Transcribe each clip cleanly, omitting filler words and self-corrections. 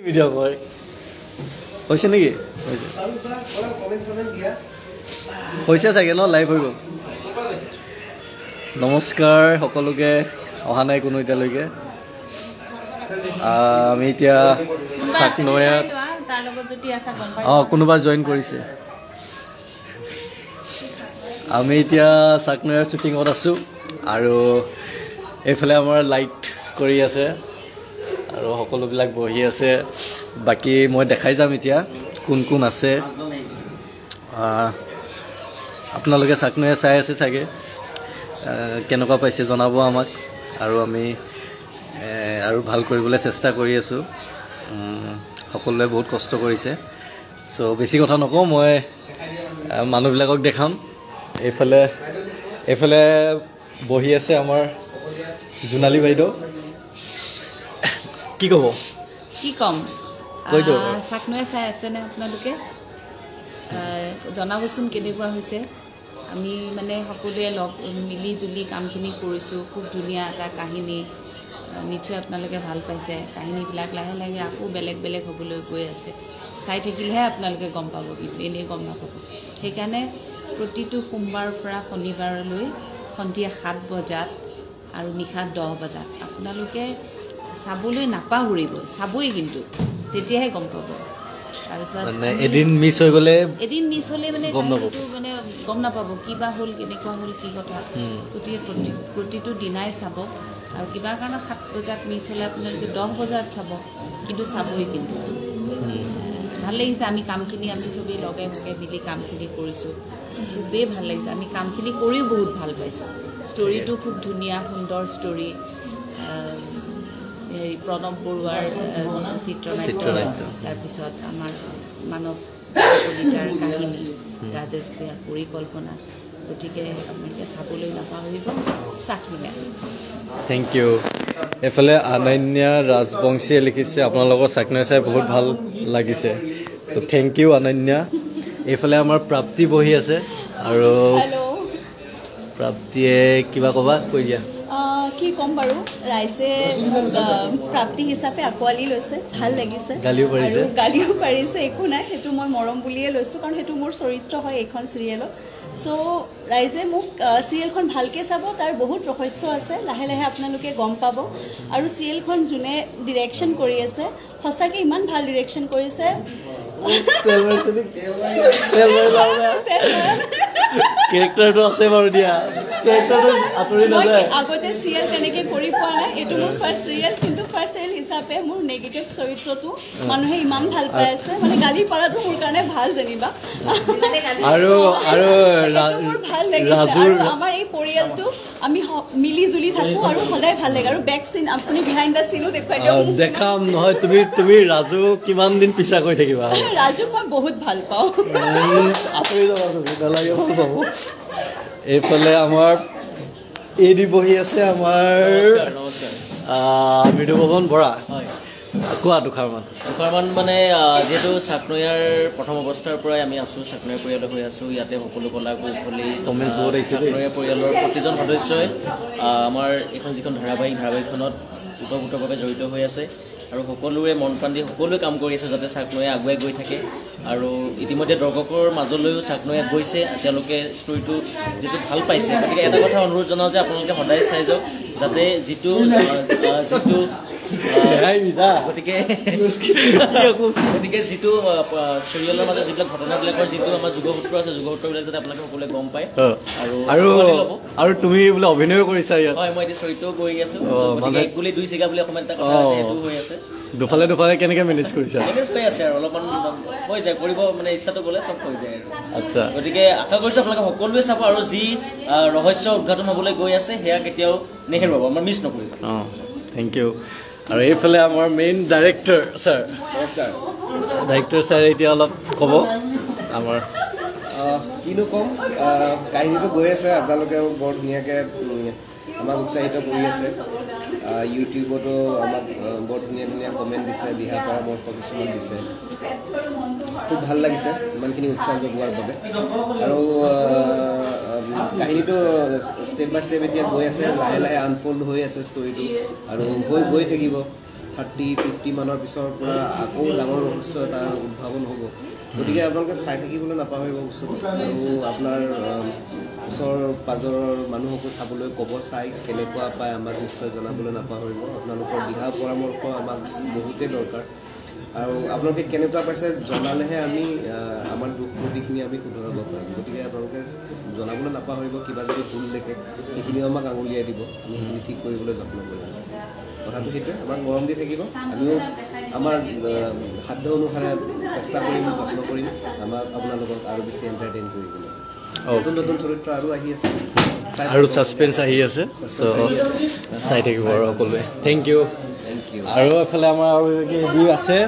video কয় হৈছে নেকি হৈছে চাগে ন লাইভ হৈ গ'ল নমস্কাৰ সকলোকে অহা নাই কোনো এতিয়ালৈকে আমি এতিয়া চাকনৈয়াত কোনোবা জইন কৰিছে আমি এতিয়া চাকনৈয়াৰ শ্বুটিঙত আছোঁ আৰু এইফালে আমাৰ লাইট কৰি আছে আৰু সকলোবিলাক বহি আছে বাকি মই দেখাই যাম এতিয়া কোন কোন আছে আপোনালোকে চাকনৈয়া চাই আছে চাগে কেনেকুৱা পাইছে জনাব আমাক আৰু আমি আৰু ভাল কৰিবলৈ চেষ্টা কৰি আছোঁ সকলোৱে বহুত কষ্ট কৰিছে সো বেছি কথা নকওঁ মই মানুহবিলাকক দেখাম এইফালে বহি আছে আমাৰ জোনালী বাইদেউ কি ক'ব কি কম চাকনৈয়া চাই আছে নে আপোনালোকে জনাবচোন কেনেকুৱা হৈছে আমি মানে সকলোৱে লগ মিলি জুলি কামখিনি কৰিছোঁ খুব ধুনীয়া এটা কাহিনী নিশ্চয় আপোনালোকে ভাল পাইছে কাহিনীবিলাক লাহে লাহে আকৌ বেলেগ বেলেগ হ'বলৈ গৈ আছে চাই থাকিলেহে আপোনালোকে গম পাব কিন্তু এনেই গম নাপাব সেইকাৰণে প্ৰতিটো সোমবাৰৰ পৰা শনিবাৰলৈ সন্ধিয়া 7 বজাত আৰু নিশা 10 বজাত আপোনালোকে চাবলৈ নাপাহৰিব চাবই কিন্তু তেতিয়াহে গম পাব তাৰপিছত মানে এদিন মিছ হৈ গ'লে মানে গম নাপাব কিবা হ'ল কেনেকুৱা হ'ল কি কথা গতিকে প্ৰতিটো দিনাই চাব আৰু কিবা কাৰণত 7 বজাত মিছ হ'লে আপোনালোকে 10 বজাত চাব কিন্তু চাবই কিন্তু ভাল লাগিছে আমি কামখিনি আমি চবেই লগে ভাগে মিলি কামখিনি কৰিছোঁ খুবেই ভাল লাগিছে আমি কামখিনি কৰিও বহুত ভাল পাইছোঁ ষ্টৰিটো খুব ধুনীয়া সুন্দৰ ষ্টৰি প্ৰণৱ বৰুৱাৰ চিত্ৰনাট্য তাৰপিছত আমাৰ মানৱ কলিতাৰ কাহিনী ৰাজেশ ভূঞাৰ পৰিকল্পনা গতিকে আপোনালোকে চাবলৈ নাপাহৰিব চাকনৈয়া থেংক ইউ এফালে অনন্যা ৰাজবংশীয়ে লিখিছে আপোনালোকৰ চাকনৈয়া চাই বহুত ভাল লাগিছে তো থেংক ইউ অনন্যা এইফালে আমাৰ প্ৰাপ্তি বহি আছে আৰু প্ৰাপ্তিয়ে কিবা ক'বা কৈ দিয়া কি ক'ম বাৰু ৰাইজে প্ৰাপ্তি হিচাপে আঁকোৱালি লৈছে ভাল লাগিছে গালিও পাৰিছে একো নাই সেইটো মই মৰম বুলিয়ে লৈছোঁ কাৰণ সেইটো মোৰ চৰিত্ৰ হয় এইখন চিৰিয়েলত চ' ৰাইজে মোক চিৰিয়েলখন ভালকৈ চাব তাৰ বহুত ৰহস্য আছে লাহে লাহে আপোনালোকে গম পাব আৰু চিৰিয়েলখন যোনে ডিৰেকশ্যন কৰি আছে সঁচাকৈ ইমান ভাল ডিৰেকশ্যন কৰিছে কেৰেক্টাৰটো আছে বাৰু দিয়া আগতে চিৰিয়েল তেনেকৈ কৰি পোৱা নাই এইটো মোৰ ফাৰ্ষ্ট চিৰিয়েল কিন্তু ফাৰ্ষ্ট চিৰিয়েল হিচাপে মোৰ নেগেটিভ চৰিত্ৰটো মানুহে ইমান ভাল পাই আছে মানে গালি পৰাটো মোৰ কাৰণে ভাল যেনিবা আৰু মোৰ ভাল লাগিছে আৰু আমাৰ এই পৰিয়ালটো আমি মিলি জুলি থাকোঁ আৰু সদায় ভাল লাগে আৰু বেক চিন আপুনি বিহাইণ্ড দ্য চিনো দেখুৱাই দিয়ক দেখাম নহয় তুমি ৰাজু কিমান দিন পিছা কৰি থাকিবা ৰাজুক মই বহুত ভাল পাওঁ আঁতৰি যাবা তুমি নালাগে ভাল পাব এইফালে আমাৰ এডি বহি আছে আমাৰ মৃদু পৱন বৰা কোৱা দুষাৰমান মানে যিহেতু চাকনৈয়াৰ প্ৰথম অৱস্থাৰ পৰাই আমি আছোঁ চাকনৈয়া পৰিয়ালৰ হৈ আছোঁ ইয়াতে সকলো কলা কৌশলী কমেণ্টছ বহুত আহিছে চাকনৈয়া পৰিয়ালৰ প্ৰতিজন সদস্যই আমাৰ এইখন যিখন ধাৰাবাহিকখনত ওতঃপ্ৰোতভাৱে জড়িত হৈ আছে আৰু সকলোৰে মন প্ৰাণ দি সকলোৱে কাম কৰি আছে যাতে চাকনৈয়া আগুৱাই গৈ থাকে আৰু ইতিমধ্যে দৰ্শকৰ মাজলৈও চাকনৈয়া গৈছে তেওঁলোকে ষ্টৰিটো যিটো ভাল পাইছে গতিকে এটা কথা অনুৰোধ জনাওঁ যে আপোনালোকে সদায় চাই যাওক যাতে যিটো গতিকে যিটো চিৰিয়েলৰ মাজত যিবিলাক ঘটনাবিলাকৰ যিটো আমাৰ যুগসূত্ৰ আছে যুগসূত্ৰবিলাক যাতে আপোনালোকে সকলোৱে গম পায় আৰু তুমি বোলে অভিনয় কৰিছা ইয়াত হয় মই এতিয়া চৰিত্ৰও কৰি আছোঁ এক গুলি দুই চিগা বুলি অসমত এটা কথা আছে সেইটো হৈ আছে দুফালে কেনেকৈ মেনেজ কৰিছা মেনেজ হৈ আছে আৰু অলপমান হৈ যায় কৰিব মানে ইচ্ছাটো গ'লে চব হৈ যায় আৰু আচ্ছা গতিকে আশা কৰিছোঁ আপোনালোকে সকলোৱে চাব আৰু যি ৰহস্য উদ্ঘাটন হ'বলৈ গৈ আছে সেয়া কেতিয়াও নেহেৰুৱাব আমাৰ মিছ নকৰিব থেংক ইউ আৰু এইফালে আমাৰ মেইন ডাইৰেক্টৰ ছাৰ নমস্কাৰ ডাইৰেক্টৰ ছাৰে এতিয়া অলপ ক'ব আমাৰ কিনো ক'ম কাহিনীটো গৈ আছে আপোনালোকেও বৰ ধুনীয়াকৈ আমাক উৎসাহিত কৰি আছে ইউটিউবতো আমাক বৰ ধুনীয়া ধুনীয়া কমেণ্ট দিছে দিহা পৰামৰ্শ কিছুমান দিছে খুব ভাল লাগিছে ইমানখিনি উৎসাহ যোগোৱাৰ বাবে আৰু কাহিনীটো ষ্টেপ বাই ষ্টেপ এতিয়া গৈ আছে লাহে লাহে আনফল্ড হৈ আছে ষ্টৰিটো আৰু গৈ থাকিব 30-50 মানৰ পিছৰ পৰা আকৌ ডাঙৰ ৰহস্য এটাৰ উদ্ভাৱন হ'ব গতিকে আপোনালোকে চাই থাকিবলৈ নাপাহৰিব বস্তুটো আৰু আপোনাৰ ওচৰ পাজৰৰ মানুহকো চাবলৈ ক'ব চাই কেনেকুৱা পায় আমাক নিশ্চয় জনাবলৈ নাপাহৰিব আপোনালোকৰ দিহা পৰামৰ্শ আমাক বহুতেই দৰকাৰ আৰু আপোনালোকে কেনেকুৱা পাইছে জনালেহে আমি আমাৰ দুখ ত্ৰুটিখিনি আমি শুধৰাব পাৰিম গতিকে আপোনালোকে জনাবলৈ নাপাহৰিব কিবা যদি ভুল দেখে সেইখিনিও আমাক আঙুলিয়াই দিব আমি সেইখিনি ঠিক কৰিবলৈ যত্ন কৰিম কথাটো সেইটোৱে আমাক মৰম দি থাকিব আমিও আমাৰ সাধ্য অনুসাৰে চেষ্টা কৰিম যত্ন কৰিম আমাক আপোনালোকক আৰু বেছি এণ্টাৰটেইন কৰিবলৈ নতুন নতুন চৰিত্ৰ আৰু আহি আছে আৰু ছাছপেন্স আহি আছে চাই থাকিব আৰু সকলোৱে থেংক ইউ আৰু এফালে আমাৰ আৰু আছে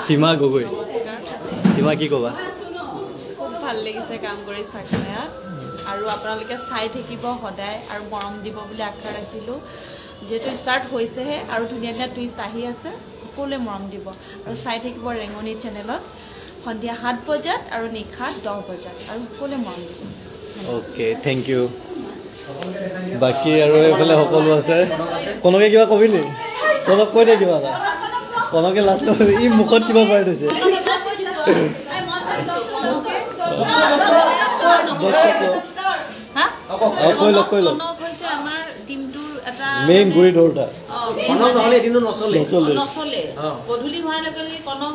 সীমা গগৈ সীমা কি ক'বা খুব ভাল লাগিছে কাম কৰি চাকনৈয়াত আৰু আপোনালোকে চাই থাকিব সদায় আৰু মৰম দিব বুলি আশা ৰাখিলোঁ যিহেতু ষ্টাৰ্ট হৈছেহে আৰু ধুনীয়া ধুনীয়া টুইষ্ট আহি আছে সকলোৱে মৰম দিব আৰু চাই থাকিব ৰেঙনি চেনেলত সন্ধিয়া 7 বজাত আৰু নিশা 10 বজাত আৰু সকলোৱে মৰম দিব অ'কে থেংক ইউ বাকী আৰু এইফালে সকলো আছে কনকে কিবা কবি নি কনক কৈ দে কিবা এটা কনকে লাষ্টত ই মুখত কিবা পাই থৈছে মেইন গুৰি ধৰোঁতা নচলে গধূলি হোৱাৰ লগে লগে কনক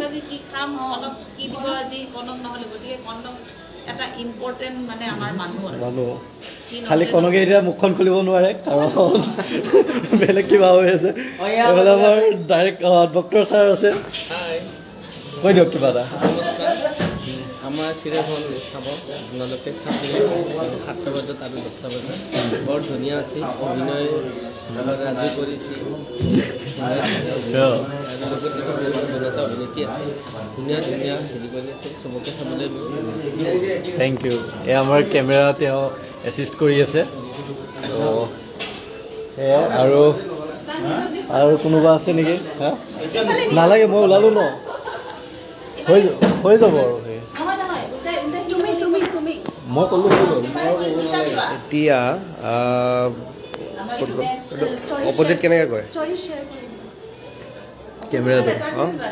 আজি কি খাম কনক কি দিব আজি কনক নহ'লে গতিকে কনক এটা ইম্পৰ্টেণ্ট মানে আমাৰ মানুহ খালি কনকে এতিয়া মুখখন খুলিব নোৱাৰে কাৰণ বেলেগ কিবা হৈ আছে এইফালে আমাৰ ডাইৰেক্ট ডক্টৰ ছাৰ আছে কৈ দিয়ক কিবা এটা আমাৰ চিৰিয়েলখন চাব আপোনালোকে চাবলৈ 7টা বজাত আৰু 10টা বজাত বৰ ধুনীয়া আছিল অভিনয় ৰাজু কৰিছে অভিনেতা অভিনেত্ৰী আছে ধুনীয়া ধুনীয়া হেৰি কৰি আছে চবকে চাবলৈ থেংক ইউ এই আমাৰ কেমেৰা তেওঁ এছিষ্ট কৰি আছে আৰু কোনোবা আছে নেকি হা নালাগে মই ওলালোঁ ন হৈ যাব আৰু মই ক'লোঁ এতিয়া অপজিট কেনেকৈ কৰে কেমেৰাটো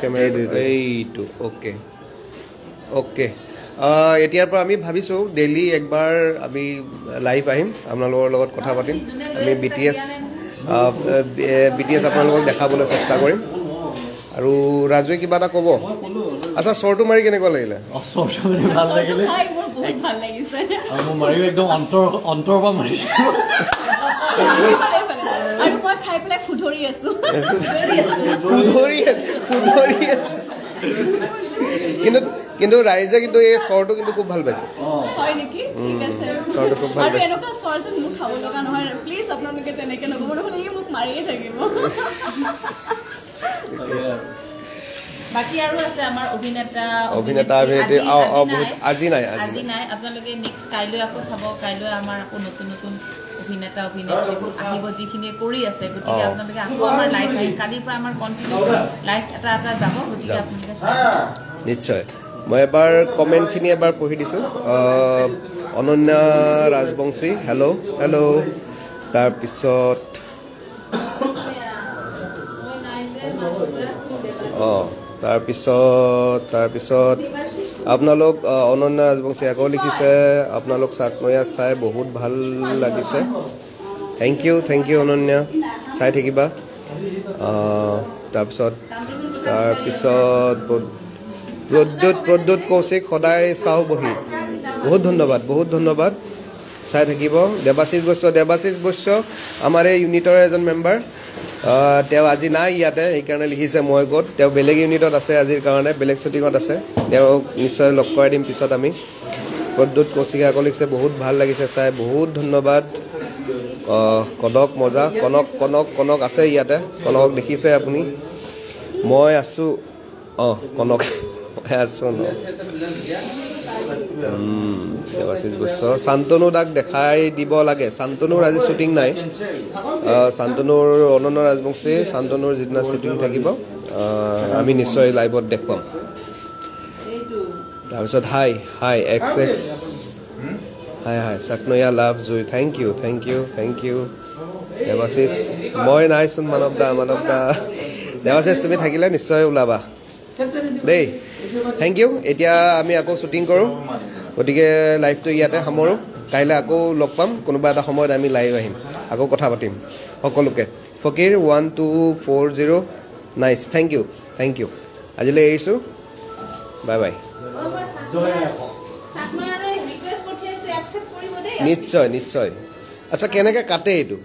কেমেৰাটো এইটো অ'কে এতিয়াৰ পৰা আমি ভাবিছোঁ ডেইলি একবাৰ আমি লাইভ আহিম আপোনালোকৰ লগত কথা পাতিম আমি BTS আপোনালোকক দেখাবলৈ চেষ্টা কৰিম আৰু ৰাজুৱে কিবা এটা ক'ব আচ্ছা চৰটো মাৰি কেনেকুৱা লাগিলে ভাল লাগিলে মোৰ মাৰিও একদম অন্তৰ পৰা মাৰিছোঁ আৰু মই খাই পেলাই খুধৰি আছোঁ কিন্তু ৰাইজে কিন্তু এই চৰটো কিন্তু খুব ভাল পাইছে হয় নেকি ঠিক আছে চৰটো খুব ভাল পাইছে এনেকুৱা চৰ যে মোক খাব লগা নহয় প্লিজ আপোনালোকে তেনেকৈ নক'ব নহ'লে ই মোক মাৰিয়ে থাকিব বাকী আৰু আছে আমাৰ অভিনেতা আজি নাই আপোনালোকে নেক্সট কাইলৈ আকৌ চাব কাইলৈ আমাৰ আকৌ নতুন নতুন অভিনেতা অভিনেত্ৰীবোৰ আহিব যিখিনিয়ে কৰি আছে গতিকে আপোনালোকে আকৌ আমাৰ লাইভ আহিম কালিৰ পৰা আমাৰ কণ্টিনিউ লাইভ এটা যাব গতিকে আপোনালোকে নিশ্চয় মই এবাৰ কমেণ্টখিনি এবাৰ পঢ়ি দিছোঁ অনন্যা ৰাজবংশী হেল্ল' তাৰপিছত তাৰপিছত আপোনালোক অনন্যা ৰাজবংশী আকৌ লিখিছে আপোনালোক চাকনৈয়া চাই বহুত ভাল লাগিছে থেংক ইউ অনন্যা চাই থাকিবা তাৰপিছত প্ৰদ্যুৎ কৌশিক সদায় চাওঁ বহি বহুত ধন্যবাদ চাই থাকিব দেৱাশিষ বৈশ্য আমাৰ এই ইউনিটৰ এজন মেম্বাৰ তেওঁ আজি নাই ইয়াতে সেইকাৰণে লিখিছে মই ক'ত তেওঁ বেলেগ ইউনিটত আছে আজিৰ কাৰণে বেলেগ শ্বুটিঙত আছে তেওঁক নিশ্চয় লগ কৰাই দিম পিছত আমি প্ৰদ্যুৎ কৌশিকে আকৌ লিখিছে বহুত ভাল লাগিছে চাই বহুত ধন্যবাদ কনক মজা কনক আছে ইয়াতে কনকক দেখিছে আপুনি মই আছোঁ কনক আছোঁ ন দেৱাশিষ বৈশ্য শান্তনু দাক দেখাই দিব লাগে শান্তনুৰ আজি শ্বুটিং নাই শান্তনুৰ অনন্যা ৰাজবংশী শান্তনুৰ যিদিনা শ্বুটিং থাকিব আমি নিশ্চয় লাইভত দেখুৱাম তাৰপিছত হাই হাই চাকনৈয়া লাভ জুই থেংক ইউ দেৱাশিষ মই নাইচোন মানৱ দা দেৱাশিষ তুমি থাকিলে নিশ্চয় ওলাবা দেই থেংক ইউ এতিয়া আমি আকৌ শ্বুটিং কৰোঁ গতিকে লাইভটো ইয়াতে সামৰোঁ কাইলৈ আকৌ লগ পাম কোনোবা এটা সময়ত আমি লাইভ আহিম আকৌ কথা পাতিম সকলোকে ফকীৰ 1240 নাইচ থেংক ইউ আজিলৈ এৰিছোঁ বাই বাই নিশ্চয় আচ্ছা কেনেকৈ কাটে এইটো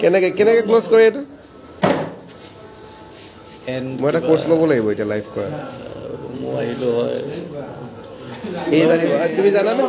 কেনেকৈ ক্ল'জ কৰে এইটো মই এটা কোৰ্চ ল'ব লাগিব এতিয়া লাইভ কৰা এই জানিব তুমি জানানে